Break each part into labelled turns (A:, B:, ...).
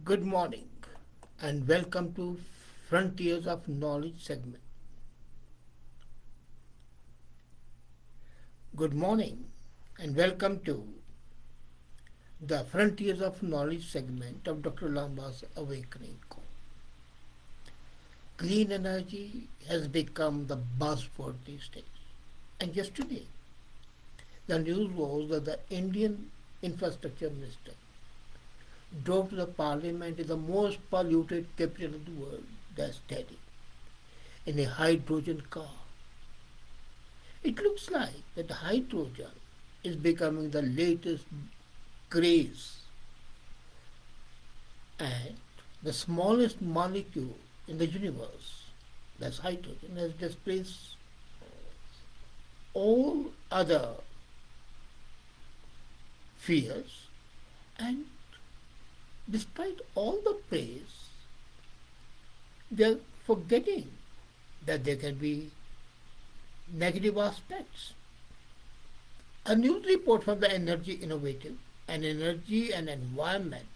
A: Good morning and welcome to Frontiers of Knowledge segment. Good morning and welcome to the Frontiers of Knowledge segment of Dr. Lamba's Awakening Call. Clean energy has become the buzzword these days. And yesterday, the news was that the Indian infrastructure minister drove to the parliament in the most polluted capital of the world, that's Delhi, in a hydrogen car. It looks like that hydrogen is becoming the latest craze, and the smallest molecule in the universe, that's hydrogen, has displaced all other fears, and despite all the praise, they're forgetting that there can be negative aspects. A news report from the Energy Innovative, an energy and environmental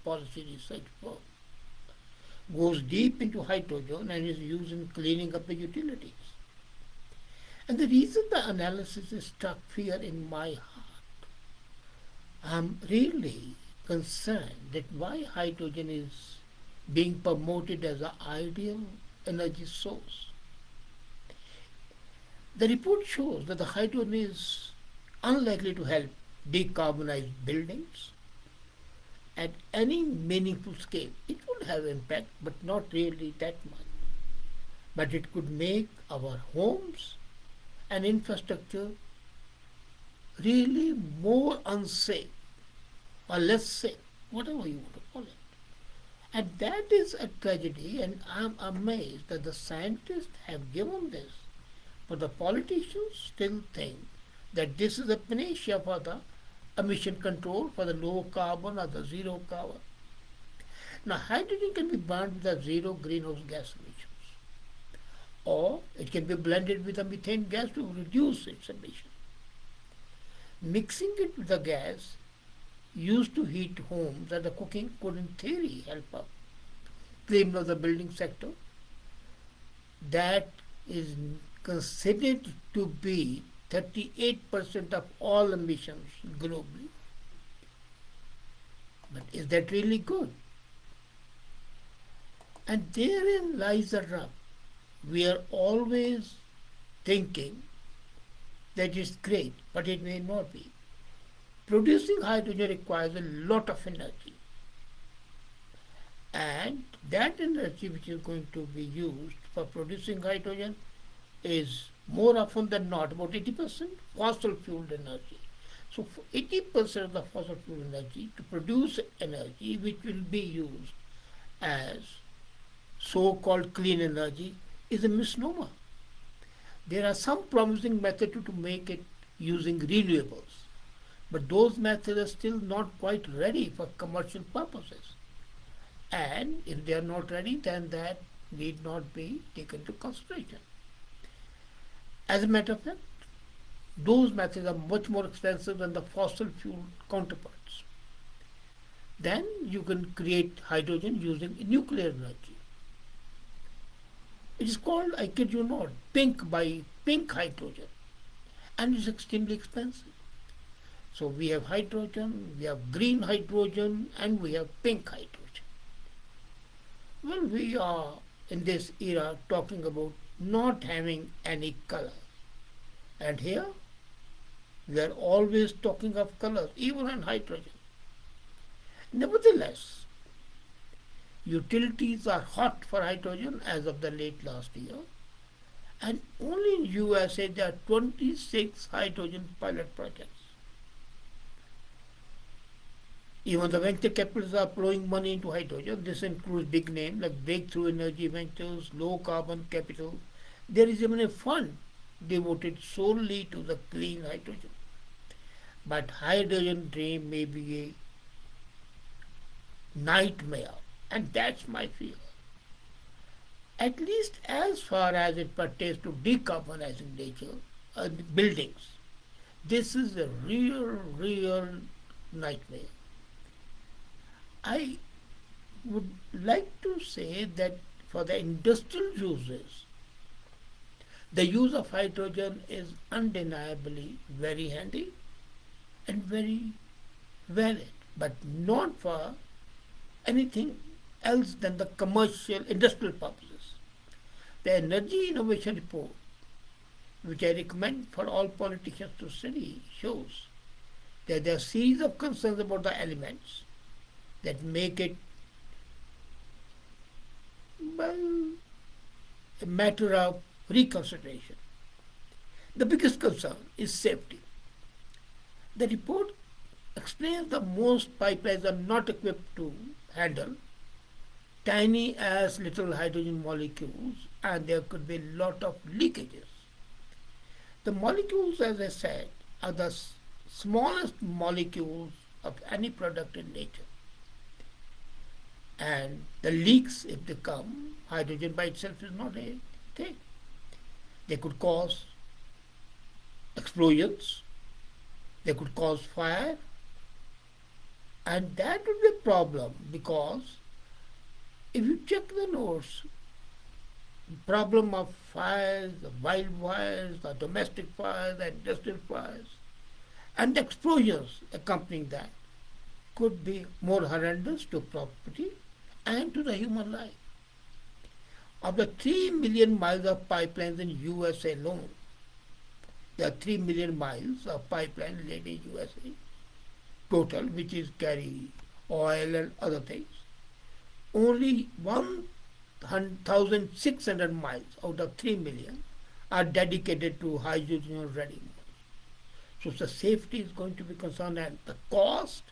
A: policy research firm, goes deep into hydrogen and is used in cleaning up the utilities. And the reason the analysis is struck fear in my heart, I'm really concerned that why hydrogen is being promoted as an ideal energy source. The report shows that the hydrogen is unlikely to help decarbonize buildings at any meaningful scale. It will have impact, but not really that much. But it could make our homes and infrastructure really more unsafe or less safe, whatever you want to call it. And that is a tragedy, and I'm amazed that the scientists have given this, but the politicians still think that this is a panacea for the emission control, for the low carbon or the zero carbon. Now, hydrogen can be burned with the zero greenhouse gas emissions, or it can be blended with the methane gas to reduce its emission. Mixing it with the gas used to heat homes and the cooking could in theory help up clean of the building sector that is considered to be 38% of all emissions globally. But is that really good? And therein lies the rub. We are always thinking that it's great, but it may not be. Producing hydrogen requires a lot of energy. And that energy which is going to be used for producing hydrogen is more often than not, about 80% fossil fueled energy. So 80% of the fossil fuel energy to produce energy which will be used as so-called clean energy is a misnomer. There are some promising methods to make it using renewables, but those methods are still not quite ready for commercial purposes. And if they are not ready, then that need not be taken into consideration. As a matter of fact, those methods are much more expensive than the fossil fuel counterparts. Then you can create hydrogen using nuclear energy. It is called, I kid you not, pink hydrogen, and it's extremely expensive. So we have hydrogen, we have green hydrogen, and we have pink hydrogen. Well, we are in this era talking about not having any color. And here, we are always talking of colors, even in hydrogen. Nevertheless, utilities are hot for hydrogen as of the late last year, and only in USA there are 26 hydrogen pilot projects. Even the venture capitalists are pouring money into hydrogen. This includes big names like Breakthrough Energy Ventures, Low Carbon Capital. There is even a fund devoted solely to the clean hydrogen. But hydrogen dream may be a nightmare, and that's my fear. At least as far as it pertains to decarbonizing nature, buildings. This is a real nightmare. I would like to say that for the industrial uses, the use of hydrogen is undeniably very handy and very valid, but not for anything else than the commercial industrial purposes. The Energy Innovation Report, which I recommend for all politicians to study, shows that there are a series of concerns about the elements that make it, well, a matter of reconsideration. The biggest concern is safety. The report explains that most pipelines are not equipped to handle tiny as little hydrogen molecules, and there could be a lot of leakages. The molecules, as I said, are the smallest molecules of any product in nature. And the leaks, if they come, hydrogen by itself is not a thing. They could cause explosions, they could cause fire, and that would be a problem because if you check the notes, problem of fires, the wildfires, the domestic fires, the industrial fires, and the explosions accompanying that could be more horrendous to property and to the human life. Of the 3 million miles of pipelines in USA alone, there are 3 million miles of pipeline laid in USA total, which is carry oil and other things. Only 1,600 miles out of 3 million are dedicated to hydrogen ready. So the safety is going to be concerned, and the cost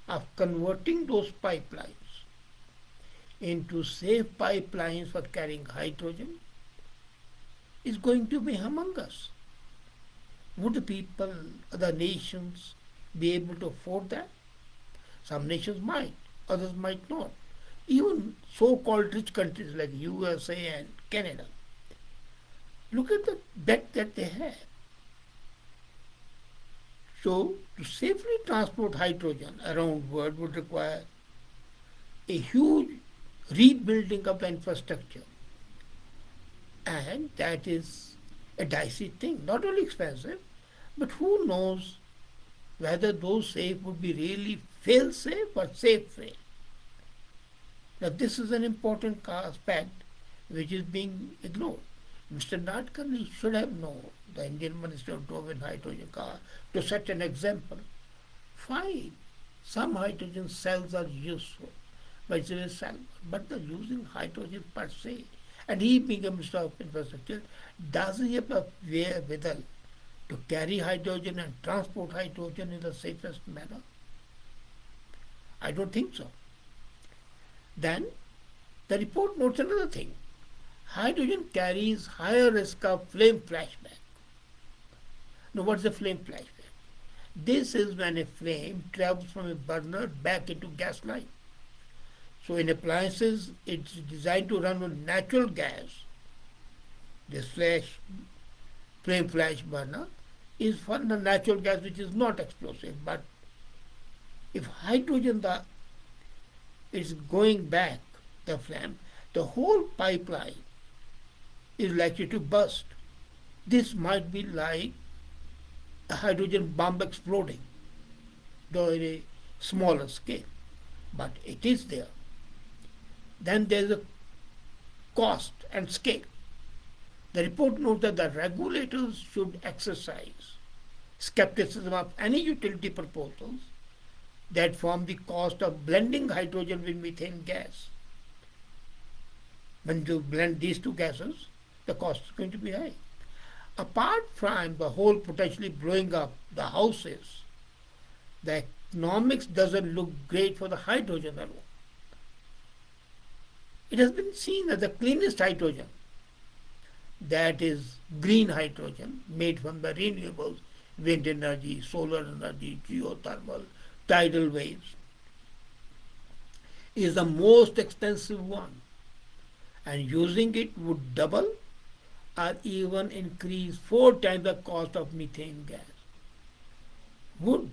A: of converting those pipelines into safe pipelines for carrying hydrogen is going to be humongous. Would the people, other nations, be able to afford that? Some nations might, others might not. Even so-called rich countries like USA and Canada, look at the debt that they have. So, to safely transport hydrogen around the world would require a huge rebuilding of the infrastructure. And that is a dicey thing, not only expensive, but who knows whether those safe would be really fail-safe or safe-fail. Now, this is an important aspect which is being ignored. Mr. Nadkarni should have known, the Indian Minister of drove in hydrogen car, to set an example. Fine, some hydrogen cells are useful, but it's a cell, but the using hydrogen per se, and he being a Minister of Infrastructure, does he have a wherewithal to carry hydrogen and transport hydrogen in the safest manner? I don't think so. Then, the report notes another thing. Hydrogen carries higher risk of flame flashback. Now, what's a flame flashback? This is when a flame travels from a burner back into gas line. So, in appliances, it's designed to run on natural gas. This flame flash burner is for the natural gas, which is not explosive. But if hydrogen is going back, the flame, the whole pipeline is likely to burst. This might be like a hydrogen bomb exploding, though in a smaller scale, but it is there. Then there is a cost and scale. The report notes that the regulators should exercise skepticism of any utility proposals that form the cost of blending hydrogen with methane gas. When you blend these two gases, the cost is going to be high. Apart from the whole potentially blowing up the houses, the economics doesn't look great for the hydrogen alone. It has been seen as the cleanest hydrogen, that is green hydrogen made from the renewables, wind energy, solar energy, geothermal, tidal waves, is the most expensive one, and using it would double or even increase 4 times the cost of methane gas. Would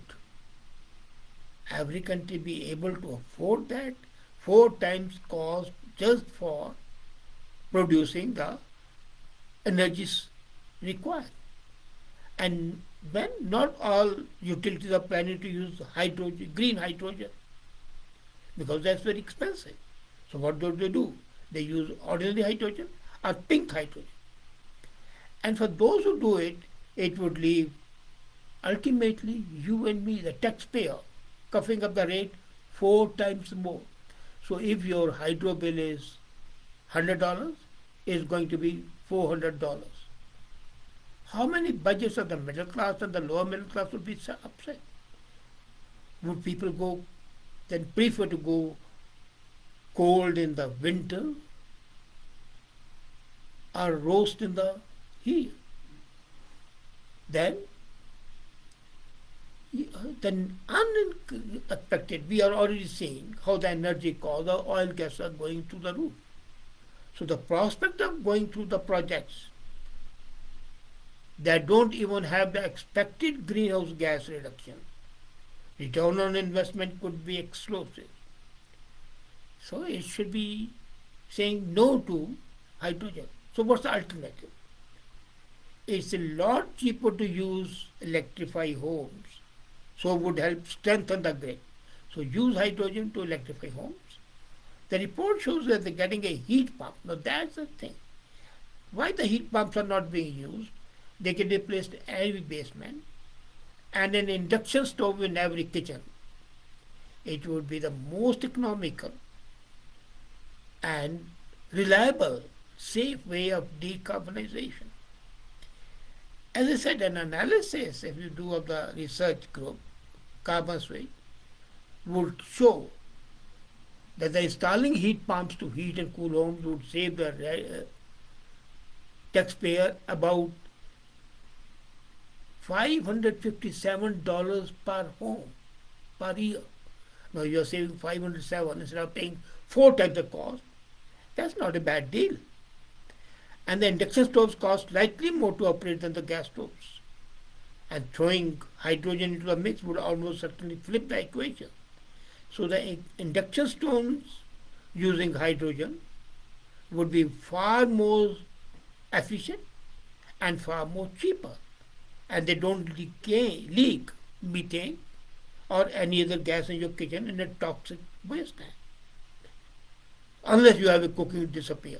A: every country be able to afford that 4 times cost just for producing the energies required. And when not all utilities are planning to use hydrogen, green hydrogen, because that's very expensive. So what do they do? They use ordinary hydrogen or pink hydrogen. And for those who do it, it would leave ultimately you and me, the taxpayer, coughing up the rate 4 times more. So if your hydro bill is $100, it's going to be $400. How many budgets of the middle class and the lower middle class would be upset? Would people go then prefer to go cold in the winter or roast in the heat? Then unexpected, we are already seeing how the energy costs, the oil gas are going through the roof. So the prospect of going through the projects that don't even have the expected greenhouse gas reduction, return on investment could be explosive. So it should be saying no to hydrogen. So what's the alternative? It's a lot cheaper to use electrify homes, so it would help strengthen the grid. So use hydrogen to electrify homes. The report shows that they're getting a heat pump. Now that's the thing. Why the heat pumps are not being used? They can replace every basement and an induction stove in every kitchen. It would be the most economical and reliable, safe way of decarbonization. As I said, an analysis, if you do of the research group, Carbon Switch, would show that the installing heat pumps to heat and cool homes would save the taxpayer about $557 per home per year. Now you are saving 507 instead of paying 4 times the cost. That's not a bad deal. And the induction stoves cost slightly more to operate than the gas stoves. And throwing hydrogen into the mix would almost certainly flip the equation. So the induction stoves using hydrogen would be far more efficient and far more cheaper. And they don't leak methane or any other gas in your kitchen in a toxic waste tank. Unless you have a cooking disappear.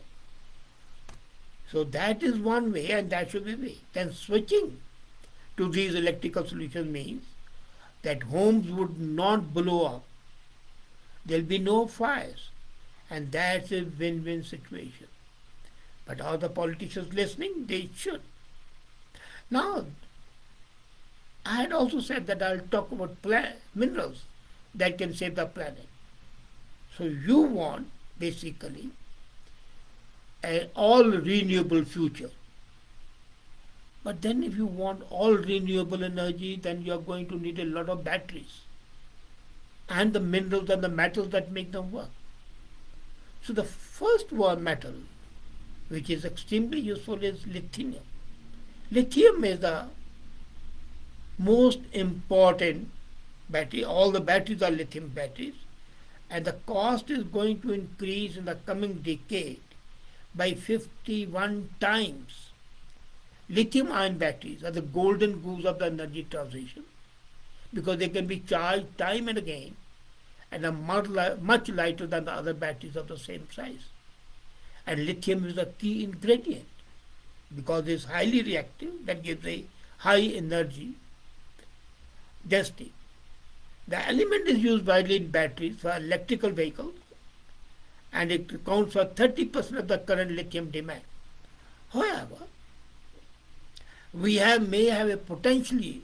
A: So that is one way, and that should be the way. Then switching to these electrical solutions means that homes would not blow up. There will be no fires. And that's a win-win situation. But are the politicians listening? They should. Now, I had also said that I'll talk about minerals that can save the planet. So you want basically an all renewable future. But then if you want all renewable energy, then you're going to need a lot of batteries and the minerals and the metals that make them work. So the first one metal, which is extremely useful, is lithium. Lithium is the most important battery. All the batteries are lithium batteries, and the cost is going to increase in the coming decade by 51 times. Lithium ion batteries are the golden goose of the energy transition because they can be charged time and again and are much lighter than the other batteries of the same size. And lithium is a key ingredient because it's highly reactive, that gives a high energy density. The element is used widely in batteries for electrical vehicles, and it accounts for 30% of the current lithium demand. However, we may have a potentially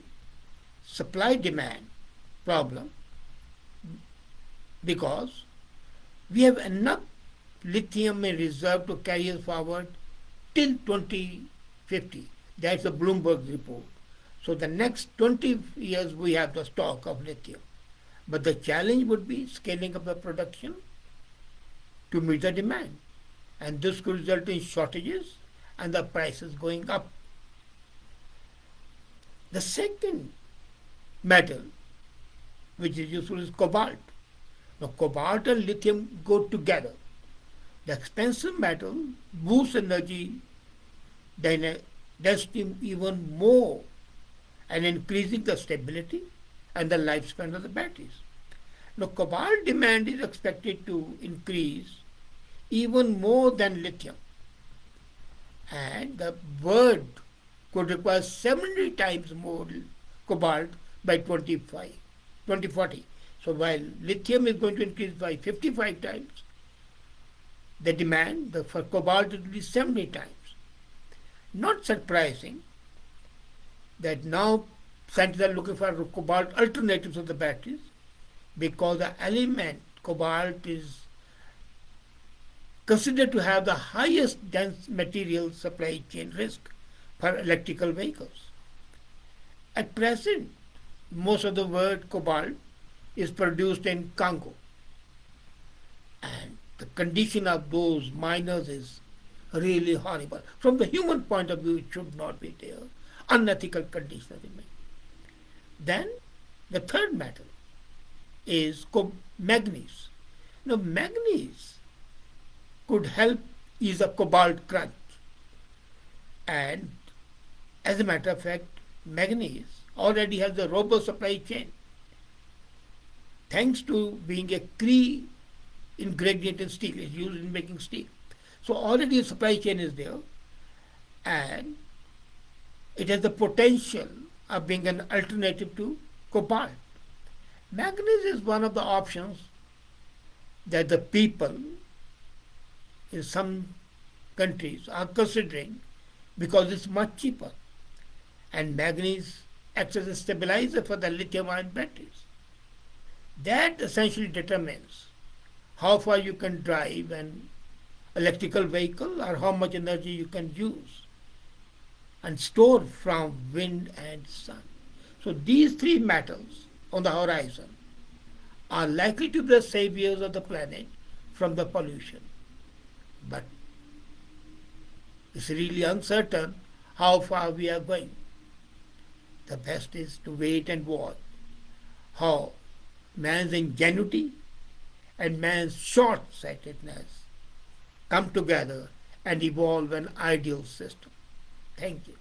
A: supply-demand problem because we have enough lithium in reserve to carry us forward till 2050. That's a Bloomberg report. So the next 20 years we have the stock of lithium. But the challenge would be scaling up the production to meet the demand. And this could result in shortages and the prices going up. The second metal which is useful is cobalt. Now, cobalt and lithium go together. The expensive metal boosts energy density even more and increasing the stability and the lifespan of the batteries. Now, cobalt demand is expected to increase even more than lithium, and the world could require 70 times more cobalt by 2040. So while lithium is going to increase by 55 times, the demand for cobalt will be 70 times. Not surprising that now scientists are looking for cobalt alternatives of the batteries because the element cobalt is considered to have the highest dense material supply chain risk for electrical vehicles. At present, most of the world cobalt is produced in Congo, and the condition of those miners is really horrible. From the human point of view, it should not be there. Unethical conditions remain. Then, the third metal is manganese. Now, manganese could help ease a cobalt crunch. And as a matter of fact, manganese already has a robust supply chain thanks to being a key ingredient in steel. It's used in making steel. So already a supply chain is there, and it has the potential of being an alternative to cobalt. Manganese is one of the options that the people in some countries are considering because it's much cheaper. And manganese acts as a stabilizer for the lithium ion batteries. That essentially determines how far you can drive an electrical vehicle or how much energy you can use and store from wind and sun. So these three metals on the horizon are likely to be the saviors of the planet from the pollution. But it's really uncertain how far we are going. The best is to wait and watch how man's ingenuity and man's short-sightedness come together and evolve an ideal system. Thank you.